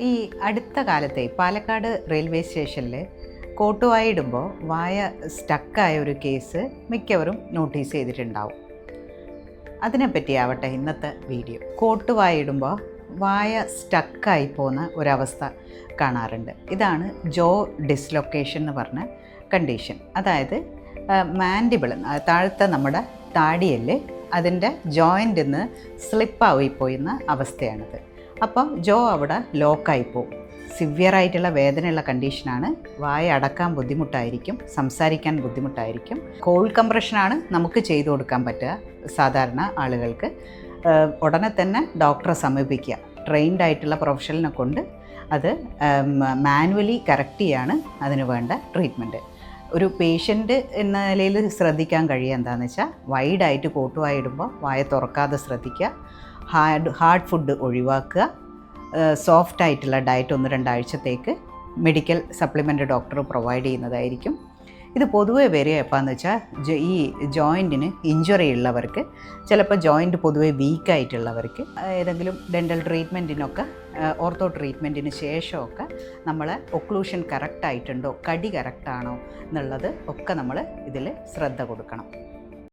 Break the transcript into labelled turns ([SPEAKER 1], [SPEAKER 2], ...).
[SPEAKER 1] ഈ അടുത്ത കാലത്തെ പാലക്കാട് റെയിൽവേ സ്റ്റേഷനിൽ കോട്ടുവായ ഇടുമ്പോൾ വായ സ്റ്റക്കായ ഒരു കേസ് മിക്കവരും നോട്ടീസ് ചെയ്തിട്ടുണ്ടാവും. അതിനെപ്പറ്റിയാവട്ടെ ഇന്നത്തെ വീഡിയോ. കോട്ടുവായ ഇടുമ്പോൾ വായ സ്റ്റക്കായി പോകുന്ന ഒരവസ്ഥ കാണാറുണ്ട്. ഇതാണ് ജോ ഡിസ്ലൊക്കേഷൻ എന്ന് പറഞ്ഞ കണ്ടീഷൻ. അതായത് മാൻഡിബിൾ താഴത്തെ നമ്മുടെ താടിയല് അതിൻ്റെ ജോയിൻ്റിൽ നിന്ന് സ്ലിപ്പായി പോയുന്ന അവസ്ഥയാണിത്. അപ്പം ജോ അവിടെ ലോക്കായി പോകും. സിവിയറായിട്ടുള്ള വേദനയുള്ള കണ്ടീഷനാണ്. വായ അടക്കാൻ ബുദ്ധിമുട്ടായിരിക്കും, സംസാരിക്കാൻ ബുദ്ധിമുട്ടായിരിക്കും. കോൾഡ് കംപ്രഷനാണ് നമുക്ക് ചെയ്തു കൊടുക്കാൻ പറ്റുക സാധാരണ ആളുകൾക്ക്. ഉടനെ തന്നെ ഡോക്ടറെ സമീപിക്കുക. ട്രെയിൻഡ് ആയിട്ടുള്ള പ്രൊഫഷണലിനെ കൊണ്ട് അത് മാനുവലി കറക്റ്റ് ചെയ്യാണ് അതിന് വേണ്ട ട്രീറ്റ്മെൻറ്റ്. ഒരു പേഷ്യൻ്റ് എന്ന നിലയിൽ ശ്രദ്ധിക്കാൻ കഴിയുക എന്താണെന്ന് വെച്ചാൽ വൈഡായിട്ട് കോട്ടുവായ ഇടുമ്പോൾ വായ തുറക്കാതെ ശ്രദ്ധിക്കുക. ഹാർഡ് ഫുഡ് ഒഴിവാക്കുക. സോഫ്റ്റ് ആയിട്ടുള്ള ഡയറ്റ് 1-2 ആഴ്ചത്തേക്ക് മെഡിക്കൽ സപ്ലിമെൻ്റ് ഡോക്ടർ പ്രൊവൈഡ് ചെയ്യുന്നതായിരിക്കും. ഇത് പൊതുവെ വരിക എപ്പോഴെന്ന് വെച്ചാൽ ഈ ജോയിൻറ്റിന് ഇഞ്ചുറി ഉള്ളവർക്ക്, ചിലപ്പോൾ ജോയിൻറ്റ് പൊതുവെ വീക്കായിട്ടുള്ളവർക്ക്, ഏതെങ്കിലും ഡെൻ്റൽ ട്രീറ്റ്മെൻറ്റിനൊക്കെ ഓർത്തോ ട്രീറ്റ്മെൻറ്റിന് ശേഷമൊക്കെ നമ്മൾ ഒക്ലൂഷൻ കറക്റ്റായിട്ടുണ്ടോ, കടി കറക്റ്റാണോ എന്നുള്ളത് ഒക്കെ നമ്മൾ ഇതിൽ ശ്രദ്ധ കൊടുക്കണം.